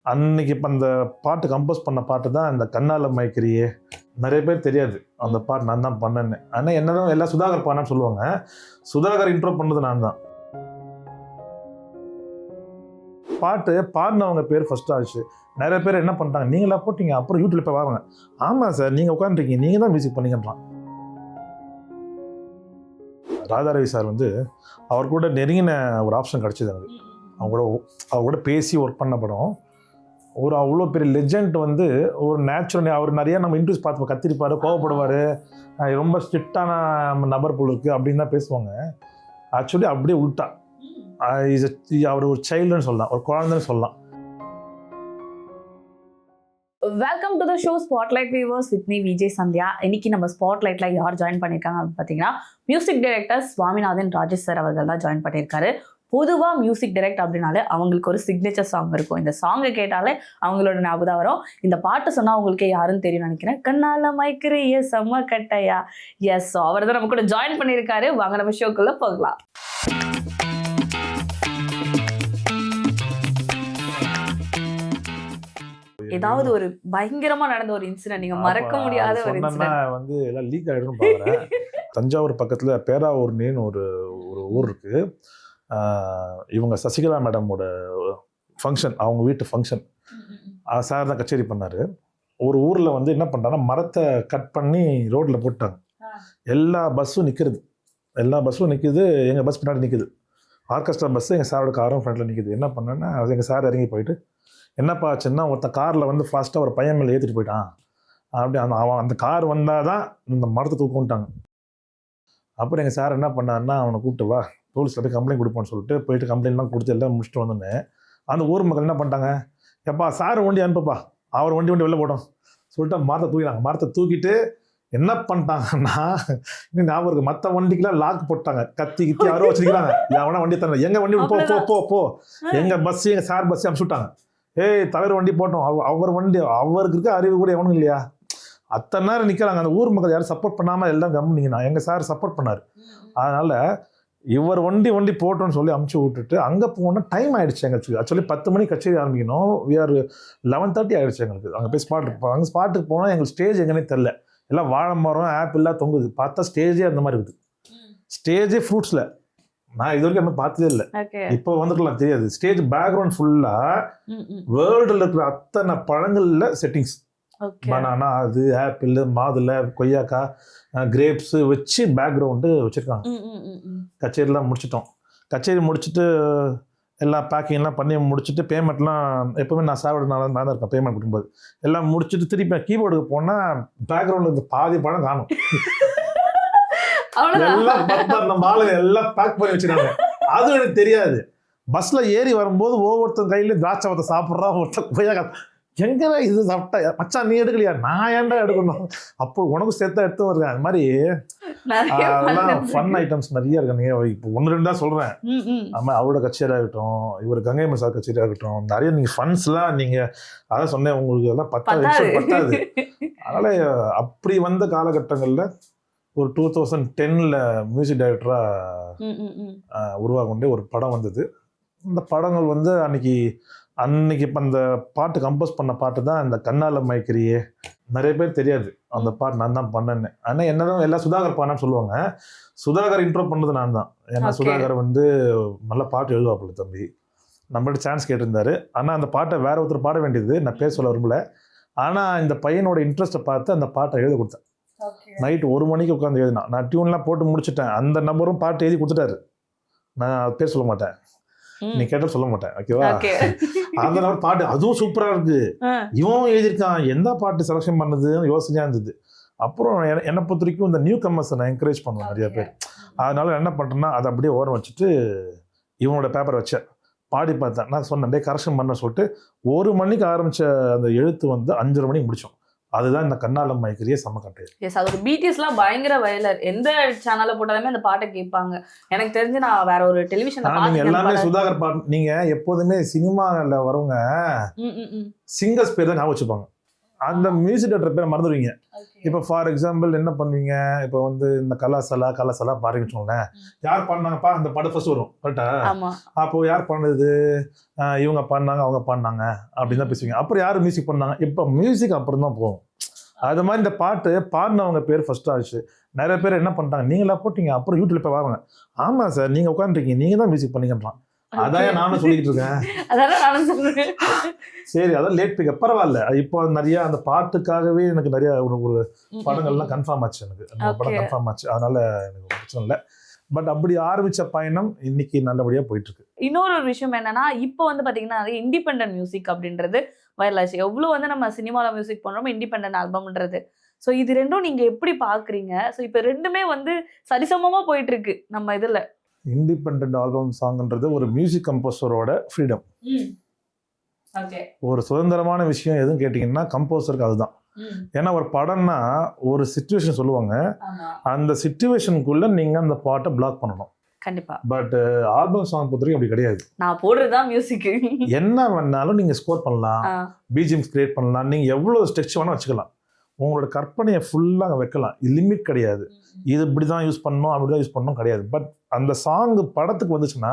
அன்னைக்கு இப்போ அந்த பாட்டு கம்போஸ் பண்ண பாட்டு தான் இந்த கண்ணால மயக்கிறியே. நிறைய பேர் தெரியாது அந்த பாட்டு நான் தான் பண்ணேன்னு. ஆனால் என்னதான் எல்லாம் சுதாகர் பானான்னு சொல்லுவாங்க. சுதாகர் இன்ட்ரோ பண்ணது நான் தான். பாட்டு பாடினவங்க பேர் ஃபர்ஸ்ட் ஆச்சு. நிறைய பேர் என்ன பண்ணிட்டாங்க, நீங்களா போட்டீங்க, அப்புறம் யூடியூப்ல போய் வாங்க. ஆமாம் சார், நீங்கள் உட்காந்துருக்கீங்க, நீங்கள் தான் மியூசிக் பண்ணீங்கன்றான். ராதாரவி சார் வந்து அவர் கூட நெருங்கின ஒரு ஆப்ஷன் கிடச்சிது எனக்கு. அவங்க கூட பேசி ஒர்க் பண்ண படம். ஒரு அவ்வளோ பெரிய லெஜெண்ட் வந்து ஒரு நேச்சுரல், அவர் நிறைய நம்ம இன்ட்ரெஸ்ட் பார்த்து கத்திருப்பார், கோவப்படுவார், ரொம்ப ஸ்ட்ரிக்டான நபர் போல் இருக்குது அப்படின்னு தான் பேசுவாங்க. ஆக்சுவலி அப்படியே உள்டா, அவர் ஒரு சைல்டுன்னு சொல்லலாம், ஒரு குழந்தைன்னு சொல்லலாம். Welcome to the show spotlight viewers with me Vijay Sandhya. இன்னைக்கு நம்ம ஸ்பாட்லைட்ல யார் ஜாயின் பண்ணியிருக்காங்க அப்படின்னு பார்த்தீங்கன்னா, music director Swaminathan Rajesh sir அவர்கள் தான் ஜாயின் பண்ணியிருக்காரு. பொதுவாக மியூசிக் டைரக்ட் அப்படின்னாலே அவங்களுக்கு ஒரு சிக்னேச்சர் சாங் இருக்கும். இந்த சாங்கை கேட்டாலே அவங்களோட ஞாபகம் வரும். இந்த பாட்டு சொன்னால் அவங்களுக்கே யாருன்னு தெரியும் நினைக்கிறேன். கண்ணால மைக்கிறிய செம்ம கட்டையா. எஸ், அவர் தான் நம்ம கூட ஜாயின் பண்ணியிருக்காரு. வாங்க நம்ம ஷோக்குள்ள போகலாம். ஏதாவது ஒரு பயங்கரமா நடந்த ஒரு இன்சிடென்ட், நீங்க மறக்க முடியாத ஒரு இன்சிடென்ட் வந்து எல்லாம் லீக் ஆயிடும்னு பாக்குறேன். தஞ்சாவூர் பக்கத்துல பேராவூர்னு ஒரு ஊர் இருக்கு. இவங்க சசிகலா மேடமோட ஃபங்க்ஷன், அவங்க வீட்டு ஃபங்க்ஷன், சார் தான் கச்சேரி பண்ணார். ஒரு ஊரில் வந்து என்ன பண்ணுறாங்கன்னா, மரத்தை கட் பண்ணி ரோட்டில் போட்டாங்க. எல்லா பஸ்ஸும் நிற்கிறது, எங்கள் பஸ் பின்னாடி நிற்குது. ஆர்கெஸ்ட்ரா பஸ்ஸு எங்கள் சாரோட காரும் ஃப்ரண்ட்டில் நிற்குது. என்ன பண்ணேன்னா, எங்கள் சார் இறங்கி போயிட்டு, என்னப்பா ஆச்சுன்னா, ஒருத்த காரில் வந்து ஃபாஸ்ட்டாக ஒரு பையன் மேலே ஏற்றிட்டு போயிட்டான். அப்படி அந்த கார் வந்தால் தான் இந்த மரத்தை தூக்கிட்டாங்க. அப்புறம் எங்கள் சார் என்ன பண்ணாருன்னா, அவனை கூப்பிட்டு வா, போலீஸில் போய் கம்ப்ளைண்ட் கொடுப்போன்னு சொல்லிட்டு போயிட்டு கம்ப்ளைண்ட்லாம் கொடுத்து எல்லாம் முடிச்சுட்டு வந்தோன்னே, அந்த ஊர் மக்கள் என்ன பண்ணிட்டாங்க, எப்பா சார் வண்டி அனுப்புப்பா, அவர் வண்டி வெளில போட்டோம் சொல்லிட்டு மரத்தை தூக்கிட்டு என்ன பண்ணிட்டாங்கன்னா, இன்னும் ஞாபகம் இருக்குது, மற்ற வண்டிக்கெலாம் லாக் போட்டாங்க, கத்தி யாரோ வச்சுருக்கிறாங்க. எவனா வண்டி தரல, எங்கள் வண்டி போ எங்கள் பஸ்ஸு, எங்கள் சார் பஸ்ஸு அனுப்பிச்சுட்டாங்க. ஏய் தலைவர் வண்டி போட்டோம், அவர் வண்டி, அவருக்கு இருக்க அறிவு கூட எவனும் இல்லையா? அத்தனை நேரம் நிற்கிறாங்க. அந்த ஊர் மக்கள் யாரும் சப்போர்ட் பண்ணாமல் எல்லாம் கம்முனிங்கன்னா, எங்கள் சார் சப்போர்ட் பண்ணார். அதனால் இவர் வண்டி போட்டோன்னு சொல்லி அமுச்சு விட்டுட்டு அங்கே போனால் டைம் ஆகிடுச்சு. எங்களுக்கு ஆக்சுவலி 10 மணிக்கு கச்சேரி ஆரம்பிக்கணும். வி ஆர் 11:30 ஆகிடுச்சு எங்களுக்கு. அங்கே போய் ஸ்பாட்டுக்கு போனால் எங்களுக்கு ஸ்டேஜ் எங்கன்னே தெரில. எல்லாம் வாழை மரம் ஆப்பிள்லாம் தொங்குது. பார்த்தா ஸ்டேஜே அந்த மாதிரி இருக்குது. ஸ்டேஜே ஃப்ரூட்ஸில் நான் இது வரைக்கும் என்ன பார்த்ததே இல்லை. இப்போ வந்துட்டுலாம் தெரியாது. ஸ்டேஜ் பேக்ரவுண்ட் ஃபுல்லாக வேர்ல்டில் இருக்கிற அத்தனை பழங்களில் செட்டிங்ஸ், பனானா, அது ஆப்பிள், மாதுளை, கொய்யாக்காய், கிரேப்ஸு வச்சு பேக்ரவுண்டு வச்சுருக்காங்க. கச்சேரிலாம் முடிச்சிட்டோம். கச்சேரி முடிச்சுட்டு எல்லாம் பேக்கிங்லாம் பண்ணி முடிச்சுட்டு பேமெண்ட்லாம் எப்போவுமே நான் சாப்பிட நான் தான் இருக்கேன் பேமெண்ட் கொடுக்கும்போது. எல்லாம் முடிச்சுட்டு திருப்பி கீபோர்டுக்கு போனால் பேக்ரவுண்டில் பாதி பழம் காணும். எல்லாம் நம்ம ஆளுங்க எல்லாம் பேக் பண்ணி வச்சுருக்காங்க. அதுவும் எனக்கு தெரியாது. பஸ்ஸில் ஏறி வரும்போது ஒவ்வொருத்தர் கையில திராட்சை வத்தை சாப்பிட்றா, ஒருத்தர் கொய்யாக்காய். எங்கே இது சாப்பிட்டா மச்சான் நீ எடுக்கலையா, நான் ஏன்டா எடுக்கணும், அப்போ உனக்கு சேர்த்தா எடுத்து வருங்க. அது மாதிரி அதெல்லாம் ஃபன் ஐட்டம்ஸ் நிறைய இருக்கு. நீங்கள் இப்போ 1-2 தான் சொல்கிறேன். ஆமாம், அவரோட கச்சேரி ஆகட்டும், இவர் கங்கை மசார் கச்சேரி ஆகட்டும், நிறைய நீங்கள் ஃபன்ஸ்லாம் நீங்கள் அதான் சொன்னேன், உங்களுக்கு எல்லாம் பத்தாது. அதனால் அப்படி வந்த காலகட்டங்களில் ஒரு 2010 மியூசிக் டைரக்டராக உருவாக ஒரு படம் வந்தது. இந்த படங்கள் வந்து அன்னைக்கு இப்போ அந்த பாட்டு கம்போஸ் பண்ண பாட்டு தான் இந்த கண்ணால மயக்கிறியே. நிறைய பேர் தெரியாது அந்த பாட்டு நான் தான் பண்ணேன்னு. ஆனால் என்னதான் எல்லாம் சுதாகர் பானான்னு சொல்லுவாங்க. சுதாகர் இன்ட்ரோ பண்ணது நான் தான். ஏன்னா சுதாகர் வந்து நல்ல பாட்டு எழுதுவாப்புல தம்பி. நம்மள்ட்ட சான்ஸ் கேட்டிருந்தாரு. ஆனால் அந்த பாட்டை வேற ஒருத்தர் பாட வேண்டியது, நான் பேர் சொல்ல விரும்பல. ஆனால் இந்த பையனோட இன்ட்ரெஸ்ட்டை பார்த்து அந்த பாட்டை எழுத கொடுத்தேன். நைட்டு 1 மணிக்கு உட்காந்து எழுதினா. நான் டியூன்லாம் போட்டு முடிச்சுட்டேன். அந்த நம்பரும் பாட்டு எழுதி கொடுத்துட்டாரு. நான் பேர் சொல்ல மாட்டேன், நீ கேட்டால் சொல்ல மாட்டேன், ஓகேவா? அந்த நம்பர் பாட்டு அதுவும் சூப்பராக இருக்கு. இவன் எழுதியிருக்கான், எந்த பாட்டு செலக்ஷன் பண்ணதுன்னு யோசனையாக இருந்தது. அப்புறம் என்னை பொறுத்த வரைக்கும் இந்த நியூ கம்மர்ஸை நான் என்கரேஜ் பண்ணுவேன் நிறைய பேர். அதனால என்ன பண்ணுறேன்னா, அதை அப்படியே ஓரம் வச்சுட்டு இவனோட பேப்பர் வச்சேன், பாடி பார்த்தேன். நான் சொன்னேன் டே கரெக்ஷன் பண்ண சொல்லிட்டு 1 மணிக்கு ஆரம்பித்த அந்த எழுத்து வந்து 5:30 மணிக்கு முடித்தோம். அதுதான் இந்த கண்ணால மயக்கிறியே செம்ம கட்டு. எஸ், அது ஒரு பிடிஎஸ்லாம் பயங்கர வயலர். எந்த சேனல்ல போட்டாலுமே அந்த பாட்டை கேட்பாங்க. எனக்கு தெரிஞ்சு நான் வேற ஒரு டெலிவிஷன்ல பாட்டு எல்லாமே சுதாகர் பாட்டு. நீங்க எப்போதுமே சினிமாவில் வரவங்க சிங்கர்ஸ் பேர் தான் ஞாபகம் வச்சுப்பாங்க. அந்த மியூசிக் டேரக்டர் பேரை மறந்துடுவீங்க. இப்போ ஃபார் எக்ஸாம்பிள் என்ன பண்ணுவீங்க, இப்போ வந்து இந்த கலாசலா பாருங்க வச்சுக்கோங்களேன், யார் பண்ணாங்கப்பா அந்த படம் ஃபர்ஸ்ட் வரும் கரெக்டா, அப்போ யார் பண்ணது, இவங்க பண்ணாங்க அவங்க பண்ணாங்க அப்படின்னு தான் பேசுவீங்க. அப்புறம் யார் மியூசிக் பண்ணாங்க, இப்போ மியூசிக் அப்புறம் தான் போகும். அது மாதிரி இந்த பாட்டு பாடினவங்க பேர் ஃபர்ஸ்ட் ஆச்சு. நிறைய பேர் என்ன பண்ணிட்டாங்க, நீங்களா போட்டீங்க அப்புறம் யூடியூப்ல போய் வாங்க, ஆமா சார் நீங்க உட்காந்துருக்கீங்க நீங்க தான் மியூசிக் பண்ணீங்கன்றான். அதான் நானும் சொல்லிக்கிட்டு இருக்கேன். சரி அதான் லேட் பிக்கப் பரவாயில்ல. இப்போ நிறைய அந்த பாட்டுக்காகவே எனக்கு நிறைய ஒரு படங்கள்லாம் கன்ஃபார்ம் ஆச்சு, எனக்கு படம் கன்ஃபார்ம் ஆச்சு, அதனால எனக்கு பிரச்சனை இல்லை. பட் அப்படி ஆரம்பிச்ச பயணம் இன்னைக்கு நல்லபடியா போயிட்டு இருக்கு. இன்னொரு விஷயம் என்னன்னா, இப்போ வந்து பாத்தீங்கன்னா இண்டிபெண்டன்ட் மியூசிக் அப்படின்றது வைரல் ஆச்சு. எவ்வளவு வந்து நம்ம சினிமால மியூசிக் பண்றோம், இண்டிபெண்டன்ட் ஆல்பம்ன்றது. ஸோ இது ரெண்டும் நீங்க எப்படி பாக்குறீங்க? ஸோ இப்போ ரெண்டுமே வந்து சரிசமமா போயிட்டு இருக்கு நம்ம இதுல. இண்டிபெண்டன்ட் ஆல்பம் சாங்ன்றது ஒரு மியூசிக் கம்போசரோட ஃப்ரீடம். ஒரு சுதந்திரமான விஷயம் எதுவும் கேட்டிங்கன்னா கம்போசருக்கு அதுதான். ஏன்னா ஒரு படம்னா ஒரு சிச்சுவேஷன் சொல்லுவாங்க, அந்த சிச்சுவேஷனுக்குள்ள நீங்க அந்த பாட்டை பிளாக் பண்ணணும். கண்டிப்பா. பட் ஆல்பம் சாங் பொறுத்தவரைக்கும் அப்படி கிடையாது. நான் போடுறதுதான் மியூசிக். என்ன வேணாலும் நீங்க ஸ்கோர் பண்ணலாம், பிஜிஎம்ஸ் கிரியேட் பண்ணலாம், நீங்க எவ்வளவு ஸ்ட்ரெச் வேணா வச்சுக்கலாம், உங்களோட கற்பனையை ஃபுல்லாக வைக்கலாம். இது லிமிட் கிடையாது, இது இப்படி தான் யூஸ் பண்ணணும் அப்படி தான் யூஸ் பண்ணணும் கிடையாது. பட் அந்த சாங் படத்துக்கு வந்துச்சுன்னா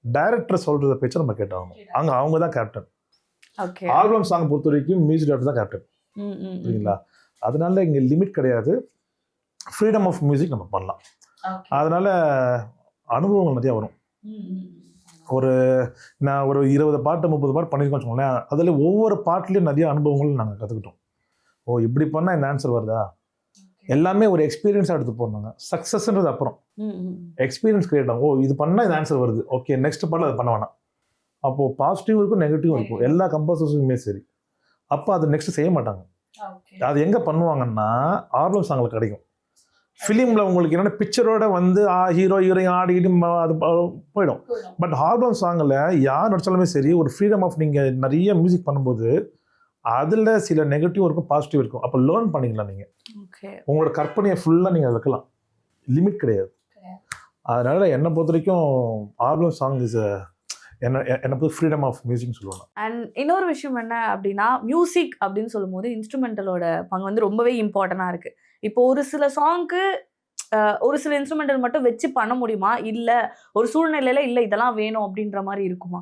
டைரக்டர் சொல்றத பேச்சு நம்ம கேட்டாகணும். அங்கே அவங்க தான் கேப்டன். ஆல்பம் சாங் பொறுத்த வரைக்கும் மியூசிக் டைரக்டர் தான் கேப்டன். சரிங்களா? அதனால இங்கே லிமிட் கிடையாது, ஃப்ரீடம் ஆஃப் மியூசிக் நம்ம பண்ணலாம். அதனால அனுபவங்கள் நிறையா வரும். நான் ஒரு 20 பாட்டு 30 பாட்டு பண்ணியிருக்கோம் வச்சுக்கோங்களேன், அதில் ஒவ்வொரு பாட்டுலேயும் நிறைய அனுபவங்கள் நாங்கள் கற்றுக்கிட்டோம். ஓ இப்படி பண்ணால் இந்த ஆன்சர் வருதா, எல்லாமே ஒரு எக்ஸ்பீரியன்ஸாக எடுத்து போனாங்க. சக்ஸஸ்ன்றது அப்புறம் எக்ஸ்பீரியன்ஸ் கிரியேட் ஆகும். ஓ இது பண்ணால் இந்த ஆன்சர் வருது, ஓகே நெக்ஸ்ட் பாட்டில் அதை பண்ண வேணாம். அப்போது பாசிட்டிவ் இருக்கும் நெகட்டிவ் இருக்கும், எல்லா கம்போசர்ஸுக்குமே சரி. அப்போ அது நெக்ஸ்ட் செய்ய மாட்டாங்க. அது எங்கே பண்ணுவாங்கன்னா ஆல்பம் சாங்கில் கிடைக்கும். ஃபிலிமில் உங்களுக்கு என்னென்ன பிக்சரோட வந்து ஹீரோ ஹீரோயின் ஆடிக்கிட்டு அது போயிடும். பட் ஆல்பம் சாங்கில் யார் நடிச்சாலுமே சரி, ஒரு ஃப்ரீடம் ஆஃப் நீங்கள் நிறைய மியூசிக் பண்ணும்போது அதில் சில நெகட்டிவ் இருக்கும் பாசிட்டிவ் இருக்கும். அப்போ லேர்ன் பண்ணிக்கலாம். நீங்கள் உங்களோட கற்பனையை ஃபுல்லாக நீங்கள் வைக்கலாம், லிமிட் கிடையாது. அதனால என்னை பொறுத்த வரைக்கும் ஆல்பம் சாங் இஸ் என்னை பொறுத்த ஃப்ரீடம் ஆஃப் மியூசிக்னு சொல்லுவாங்க. அண்ட் இன்னொரு விஷயம் என்ன அப்படின்னா, மியூசிக் அப்படின்னு சொல்லும் போது இன்ஸ்ட்ருமெண்டலோட பங்கு வந்து ரொம்பவே இம்பார்ட்டண்டாக இருக்குது. இப்போ ஒரு சில சாங்க்கு ஒரு சில இன்ஸ்ட்ருமெண்டல் மட்டும் வச்சு பண்ண முடியுமா, இல்லை ஒரு சூழ்நிலையில் இல்லை இதெல்லாம் வேணும் அப்படின்ற மாதிரி இருக்குமா?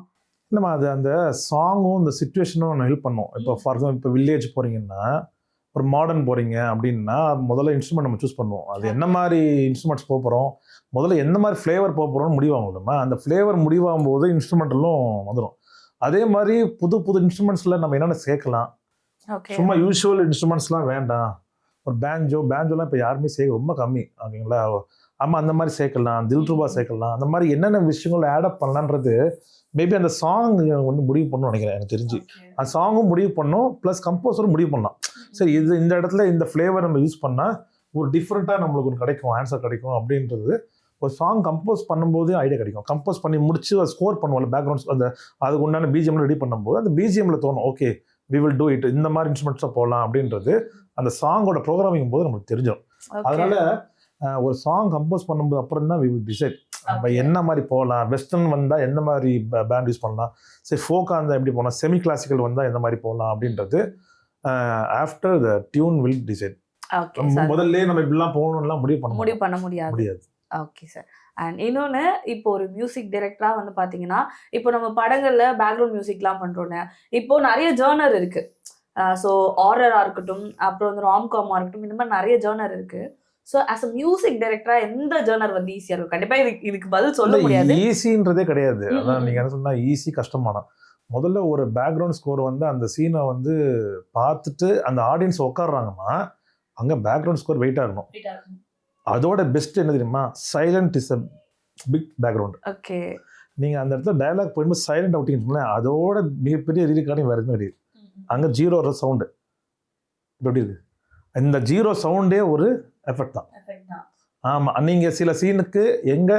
இல்லைம்மா, அது அந்த சாங்கும் இந்த சிச்சுவேஷனும் ஒன்று ஹெல்ப் பண்ணும். இப்போ ஃபார் எக்ஸாம்பிள் இப்போ வில்லேஜ் போகிறீங்கன்னா, ஒரு மாடர்ன் போகிறீங்க அப்படின்னா முதல்ல இன்ஸ்ட்ருமெண்ட் நம்ம சூஸ் பண்ணுவோம். அது என்ன மாதிரி இன்ஸ்ட்ருமெண்ட்ஸ் போகிறோம், முதல்ல எந்த மாதிரி ஃப்ளேவர் போகிறோம்னு முடிவாகும். நம்ம அந்த ஃப்ளேவர் முடிவாகும் போது இன்ஸ்ட்ருமெண்டலும் வந்துடும். அதே மாதிரி புது புது இன்ஸ்ட்ருமெண்ட்ஸில் நம்ம என்னென்ன சேர்க்கலாம். சும்மா யூஷுவல் இன்ஸ்ட்ருமெண்ட்ஸ்லாம் வேண்டாம், ஒரு பேஞ்சோலாம் இப்போ யாருமே சேர்க்க ரொம்ப கம்மி, ஓகேங்களா? ஆமாம் அந்த மாதிரி சேர்க்கலாம், தில்ருபா சேர்க்கலாம், அந்த மாதிரி என்னென்ன விஷயங்கள் ஆடப் பண்ணலான்றது மேபி அந்த சாங் ஒன்று முடிவு பண்ணணும்னு நினைக்கிறேன். எனக்கு தெரிஞ்சு அந்த சாங்கும் முடிவு பண்ணணும், ப்ளஸ் கம்போசரும் முடிவு பண்ணலாம். சரி இது இந்த இடத்துல இந்த ஃப்ளேவர் நம்ம யூஸ் பண்ணால் ஒரு டிஃப்ரெண்ட்டாக நம்மளுக்கு ஒன்று கிடைக்கும், ஆன்சர் கிடைக்கும் அப்படின்றது ஒரு சாங் கம்போஸ் பண்ணும்போது ஐடியா கிடைக்கும். கம்போஸ் பண்ணி முடிச்சு அதை ஸ்கோர் பண்ணுவோம்ல, பேக்ரவுண்ட்ஸ் அந்த அதுக்கு உண்டான பிஜிஎம்ல ரெடி பண்ணும்போது அந்த பிஜிஎம்ல தோணும், okay we will do it, இந்த மாதிரி இன்ஸ்ட்ருமெண்ட்ஸாக போகலாம் அப்படின்றது அந்த சாங்கோட ப்ரோக்ராமிங் போது நம்மளுக்கு தெரிஞ்சிடும். அதனால ஒரு சாங் கம்போஸ் பண்ணும்போது அப்புறம் தான் வி வில் டிசைட் நம்ம என்ன மாதிரி போகலாம். வெஸ்டர்ன் வந்தால் எந்த மாதிரி பேண்ட் யூஸ் பண்ணலாம், சரி ஃபோக்காக இருந்தால் எப்படி போகலாம், செமி கிளாசிக்கல் வந்தால் எந்த மாதிரி போகலாம் அப்படின்றது after the tune will decide. முதல்ல நம்ம இப்படிலாம் போகணும்லாம் முடிவு பண்ண முடியாது. Okay sir. அண்ட் இன்னொன்று, இப்போ ஒரு மியூசிக் டைரக்டராக வந்து பார்த்தீங்கன்னா, இப்போ நம்ம படங்களில் பேக்ரவுண்ட் மியூசிக்லாம் பண்ணுறோன்னு, இப்போ நிறைய ஜர்னர் இருக்குது. ஸோ ஆரராக இருக்கட்டும், அப்புறம் வந்து ராம்காமாக இருக்கட்டும், இந்த மாதிரி நிறைய ஜர்னர் இருக்குது. ஸோ ஆஸ் அ மியூசிக் டைரக்டராக எந்த ஜர்னர் வந்து ஈஸியாக இருக்கும்? கண்டிப்பாக இதுக்கு பதில் சொல்ல முடியாது. ஈஸின்றதே கிடையாது. அதான் நீங்கள் என்ன சொன்னால் ஈஸி கஷ்டமான. முதல்ல ஒரு பேக்ரவுண்ட் ஸ்கோர் வந்து அந்த சீனை வந்து பார்த்துட்டு அந்த ஆடியன்ஸ் உட்காடுறாங்கன்னா அங்கே பேக்ரவுண்ட் ஸ்கோர் வெயிட்டாக இருக்கணும். அதோட பெஸ்ட் என்ன தெரியுமா, silent is a big background. Okay, நீங்கள் அந்த இடத்துல டயலாக் போயிடும்போது சைலண்ட் அவுட்டிங்கன்னா அதோட மிகப்பெரிய ரீகார்டிங் வேறு எதுவும் கிடையாது. அங்கே ஜீரோ சவுண்டு எப்படி இருக்கு, இந்த ஜீரோ சவுண்டே ஒரு எஃபெக்ட் தான். ஆமாம், நீங்கள் சில சீனுக்கு எங்கே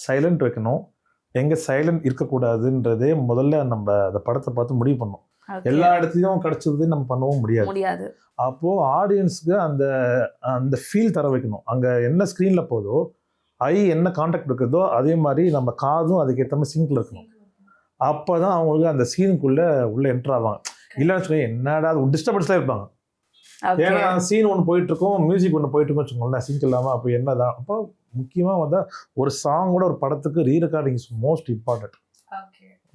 சைலண்ட் வைக்கணும் எங்கே சைலண்ட் இருக்கக்கூடாதுன்றதே முதல்ல நம்ம அந்த படத்தை பார்த்து முடிவு பண்ணோம். எல்லா இடத்துலையும் கிடச்சது நம்ம பண்ணவும் முடியாது. அப்போது ஆடியன்ஸுக்கு அந்த அந்த ஃபீல் தர வைக்கணும். அங்கே என்ன ஸ்க்ரீனில் போதோ ஐ என்ன கான்டாக்ட் இருக்குதோ அதே மாதிரி நம்ம காதும் அதுக்கேற்ற மாதிரி சிங்கில் இருக்கணும். அப்போ தான் அவங்களுக்கு அந்த சீனுக்குள்ளே உள்ளே என்ட்ரு ஆவாங்க. இல்லைன்னு வச்சுக்கோங்க, என்னடா அது டிஸ்டர்பன்ஸ்லாம் இருப்பாங்க. Okay. ஏன்னா சீன் ஒன்று போயிட்டு இருக்கும், மியூசிக் ஒன்று போயிட்டு இருக்கும் வச்சுக்கோங்களேன். சிங்க் இல்லாமல் அப்போ என்னதான். அப்போ முக்கியமாக வந்து ஒரு சாங்கோட ஒரு படத்துக்கு ரீ ரெக்கார்டிங் இஸ் மோஸ்ட் இம்பார்ட்டன்ட்,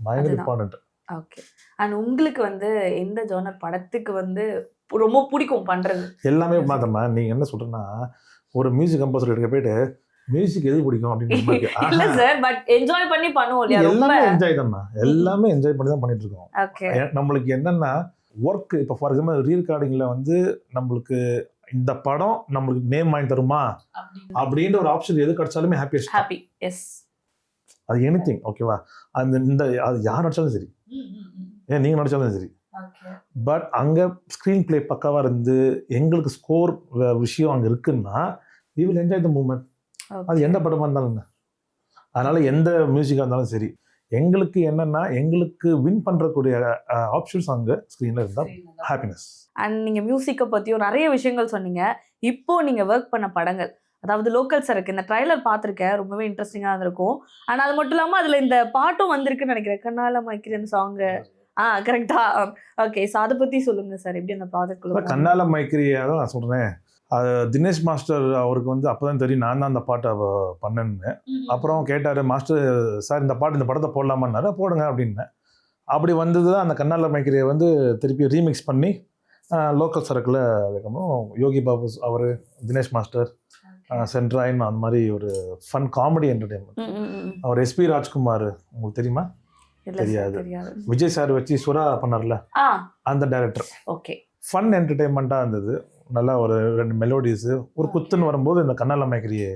பயங்கர இம்பார்ட்டன்ட். ஓகே. அண்ட் உங்களுக்கு வந்து எந்த ஜானர் படத்துக்கு வந்து ரொம்ப பிடிக்கும் பண்றது? எல்லாமே மாத்தமா. நீங்க என்ன சொல்றேன்னா, ஒரு மியூசிக் கம்போசர் கிட்ட போயிட்டு மியூசிக் எது பிடிக்கும் அப்படின்னு இல்ல சார், பட் என்ஜாய் பண்ணி பண்ணுவோம் இல்லையா? எல்லாமே என்ஜாய் தான்மா, எல்லாமே என்ஜாய் பண்ணி தான் பண்ணிட்டு இருக்கோம். ஓகே. நம்மளுக்கு என்னன்னா ஒர்க், இப்போ ஃபார் எக்ஸாம்பிள் ரீ ரெக்கார்டிங்ல வந்து நம்மளுக்கு இந்த படம் நம்மளுக்கு நேம் வாங்கி தருமா அப்படின்ற ஒரு ஆப்ஷன் எது கிடைச்சாலுமே ஹாப்பி. எஸ், அது எனிதிங். ஓகேவா? அது யார் நடிச்சாலும் சரி, ஏன் நீங்க நடிச்சாலும் சரி. பட் அங்க ஸ்கிரீன் பிளே பக்காவா இருந்து எங்களுக்கு ஸ்கோர் விஷயம் அங்க இருக்குன்னா we will enjoy the moment. அது எந்த படமா இருந்தாலும். அதனால எந்த மியூசிக்கா இருந்தாலும் சரி, எங்களுக்கு என்னன்னா எங்களுக்கு வின் பண்றக்கூடிய ஆப்ஷன்ஸ் அங்க ஸ்கிரீன்ல இருந்தா ஹாப்பினஸ். அண்ட் நீங்க மியூசிக்கை பத்தியும் நிறைய விஷயங்கள் சொன்னீங்க. இப்போ நீங்க ஒர்க் பண்ண படங்கள், அதாவது லோக்கல் சரக்கு, இந்த ட்ரைலர் பார்த்துருக்கேன், ரொம்பவே இன்ட்ரெஸ்டிங்காக இருந்திருக்கும். அண்ட் அது மட்டும் இல்லாமல் அதில் இந்த பாட்டும் வந்திருக்குன்னு நினைக்கிறேன், கண்ணால மைக்கிறேன் சாங்கு. கரெக்டா? ஓகே. ஸோ அதை பற்றி சொல்லுங்கள் சார், எப்படி அந்த ப்ராஜெக்ட்? கண்ணால மைக்கிரியா தான் நான் சொல்கிறேன். அது தினேஷ் மாஸ்டர் அவருக்கு வந்து அப்போ தான் தெரியும் நான் தான் அந்த பாட்டை பண்ணேன்னு. அப்புறம் கேட்டார் மாஸ்டர், சார் இந்த பாட்டு இந்த படத்தை போடலாமான்னாரு. போடுங்க அப்படின்னேன். அப்படி வந்தது தான் அந்த கண்ணால மைக்கிரியை வந்து திருப்பி ரீமிக்ஸ் பண்ணி லோக்கல் சரக்கில் வைக்கணும். யோகி பாபு அவர், தினேஷ் மாஸ்டர், சென்ட்ராயின், அந்த மாதிரி ஒரு ஃபன் காமெடி என்டர்டெயின்மெண்ட். அவர் எஸ்பி ராஜ்குமார், உங்களுக்கு தெரியுமா? தெரியாது. விஜய் சார் வச்சு சுரா பண்ணார்ல, அந்த டைரக்டர். ஓகே. ஃபன் என்டர்டெயின்மெண்ட்டாக இருந்தது. நல்லா ஒரு 2 மெலோடிஸு, ஒரு குத்துன்னு வரும்போது இந்த கண்ணால மைக்கிரியை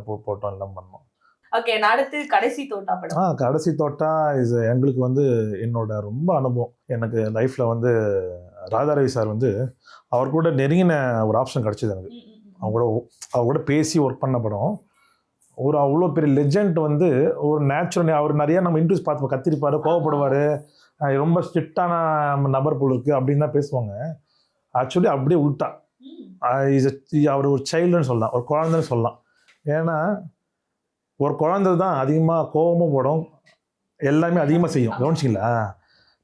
போட்டோம், எல்லாம் பண்ணோம். ஓகே. அடுத்து கடைசி தோட்டா படம். கடைசி தோட்டா இஸ் எங்களுக்கு வந்து என்னோட ரொம்ப அனுபவம். எனக்கு லைஃப்பில் வந்து ராதாரவி சார் வந்து அவர் கூட நெருங்கின ஒரு ஆப்ஷன் கிடச்சிது எனக்கு. அவர் கூட பேசி ஒர்க் பண்ண படம். ஒரு அவ்வளோ பெரிய லெஜெண்ட் வந்து ஒரு நேச்சுரல், அவர் நிறையா நம்ம இன்ட்ரெஸ்ட் பார்த்து கத்திருப்பார், கோவப்படுவார், ரொம்ப ஸ்ட்ரிக்டான நபர் போல் இருக்குது அப்படின்னு தான் பேசுவாங்க. ஆக்சுவலி அப்படியே உள்டா, அவர் ஒரு சைல்டுன்னு சொல்லலாம், ஒரு குழந்தைன்னு சொல்லலாம். ஏன்னா ஒரு குழந்தை தான் அதிகமாக கோபமும் போடும், எல்லாமே அதிகமாக செய்யும். கவனிச்சிங்களா?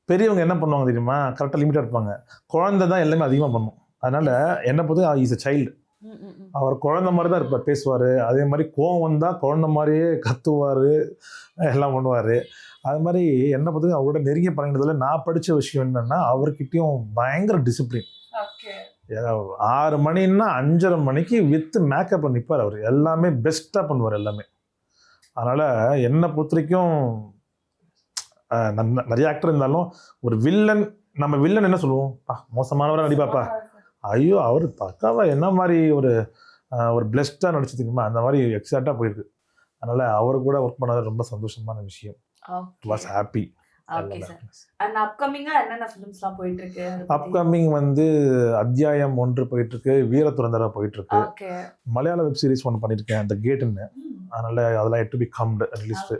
பெரியவங்க என்ன பண்ணுவாங்க தெரியுமா? கரெக்டாக லிமிட்டாக இருப்பாங்க. குழந்தை தான் எல்லாமே அதிகமாக பண்ணும். அதனால் என்னை பொறுத்து இஸ் அ சைல்டு. அவர் குழந்தை மாதிரி தான் இருப்பார், பேசுவார். அதே மாதிரி கோவம் வந்தால் குழந்தை மாதிரியே கத்துவார், எல்லாம் பண்ணுவார். அது மாதிரி என்னை பொறுத்து அவரோட நெருங்கிய பழகினதில் நான் படித்த விஷயம் என்னென்னா, அவர்கிட்டையும் பயங்கர டிசிப்ளின். 6 மணின்னா 5:30 மணிக்கு வித் மேக்கப்பில் நிற்பார் அவர். எல்லாமே பெஸ்ட்டாக பண்ணுவார் எல்லாமே. அதனால் என்னை பொறுத்த வரைக்கும் நிறைய ஆக்டர் இருந்தாலும் ஒரு வில்லன், நம்ம வில்லன் என்ன சொல்லுவோம், மோசமானவராக நடிப்பாப்பா, ஐயோ அவர் பக்காவா என்ன மாதிரி ஒரு பிளெஸ்டாக நடிச்சிருக்குமா, அந்த மாதிரி எக்ஸாக்டாக போயிருக்கு. அதனால் அவர் கூட ஒர்க் பண்ணது ரொம்ப சந்தோஷமான விஷயம். Was happy. அப்கமிங் வந்து அத்தியாயம் 1 போயிட்டு இருக்கு, வீரதுரந்தரா போயிட்டு இருக்கு. மலையாள வெப் சீரிஸ் ஒன்று பண்ணியிருக்கேன், அந்த கேட்டுன்னு. அதனால அதெல்லாம் எட் டு பி கம்டு ரிலீஸ்டு.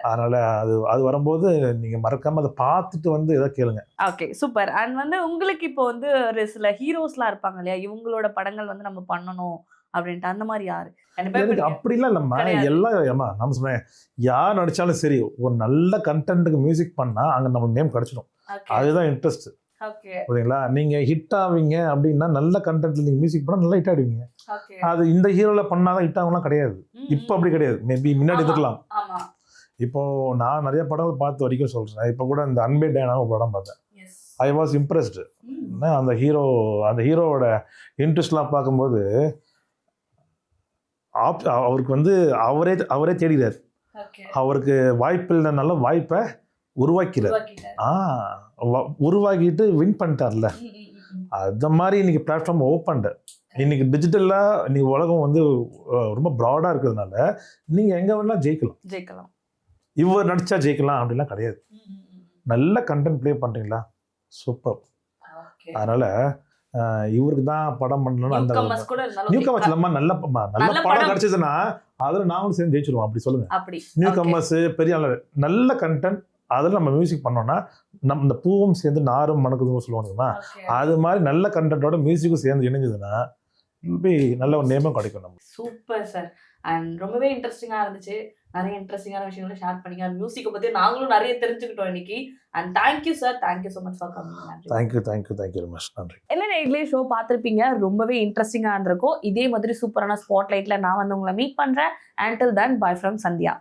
அதனால அது வரும்போது நீங்க மறக்காம அதை பார்த்துட்டு வந்து எதாவது கேளுங்க. Okay, super. அண்ட் வந்து உங்களுக்கு இப்போ வந்து ஒரு சில ஹீரோஸ்லாம் இருப்பாங்க இல்லையா, இவங்களோட படங்கள் வந்து நம்ம பண்ணணும் அப்படின்ட்டு, அந்த மாதிரி யாரு? அப்படிலாம் இல்லைம்மா, எல்லாம் நம்ம சொன்னேன், யார் நடிச்சாலும் சரி ஒரு நல்ல கண்டென்ட்டுக்கு மியூசிக் பண்ணா அங்கே நம்மளுக்கு நேம் கிடைச்சிடும். அதுதான் இன்ட்ரெஸ்ட். ஓகேங்களா? நீங்க ஹிட் ஆவீங்க அப்படின்னா நல்ல கண்டென்ட்ல நீங்க மியூசிக் பண்ணா நல்லா ஹிட் ஆடுவீங்க. அது இந்த ஹீரோல பண்ணாதான் ஹிட் ஆகலாம் கிடையாது. இப்போ அப்படி கிடையாது, மேபி முன்னாடி இருக்கலாம். இப்போ நான் நிறைய படங்கள் பார்த்து வரைக்கும் சொல்றேன். இப்போ கூட இந்த அன்பே டேனா ஒரு படம் பார்த்தேன். I was impressed. அந்த ஹீரோவோட இன்ட்ரெஸ்ட்லாம் பார்க்கும்போது அவருக்கு வந்து அவரே தேடிறாரு. அவருக்கு வாய்ப்பு இல்லைனாலும் வாய்ப்பை உருவாக்கிறார். உருவாக்கிட்டு வின் பண்ணிட்டார்ல. அந்த மாதிரி இன்னைக்கு பிளாட்ஃபார்ம் ஓப்பன். இன்னைக்கு டிஜிட்டலாக இன்னைக்கு உலகம் வந்து ரொம்ப ப்ராடாக இருக்கிறதுனால நீங்கள் எங்கே வேணாலும் ஜெயிக்கலாம். இவர் நடிச்சா ஜெயிக்கலாம் அப்படிலாம் கிடையாது. நல்ல கண்டென்ட் ப்ளே பண்ணுறீங்களா, சூப்பர். அதனால் இவருக்கு தான் படம் பண்ணணும். அந்த நியூ கமர்ஸ் இல்லாமல் நல்ல படம் கிடச்சிதுன்னா அதில் நாங்களும் சேர்ந்து ஜெயிச்சிருவோம். அப்படி சொல்லுங்கள். நியூ கமர்ஸு பெரிய நல்ல கண்டென்ட், அதில் நம்ம மியூசிக் பண்ணோன்னா நம்ம இந்த பூவும் சேர்ந்து நாரும் மணக்குதுன்னு சொல்லுவாங்க. அது மாதிரி நல்ல கண்டென்ட்டோட மியூசிக்கும் சேர்ந்து இணைஞ்சதுன்னா நல்ல ஒரு நேமும் கிடைக்கும் நம்ம. Super sir. அண்ட் ரொம்பவே இன்ட்ரெஸ்டிங்காக இருந்துச்சு. நிறைய இன்ட்ரெஸ்டிங்கான விஷயங்களை ஷேர் பண்ணிங்க. மியூசிக்கை பற்றி நாங்களும் நிறைய தெரிஞ்சுக்கிட்டோம் இன்னைக்கு. And thank you sir, thank you so much for coming. Thank you very much. நன்றி. என்ன நேர்களே, ஷோ பார்த்துருப்பீங்க, ரொம்பவே இன்ட்ரெஸ்டிங்காக இருந்திருக்கும். இதே மாதிரி சூப்பரான ஸ்பாட்லைட்டில் நான் வந்து உங்களை மீட் பண்ணுறேன். Until then, bye from Sandhya.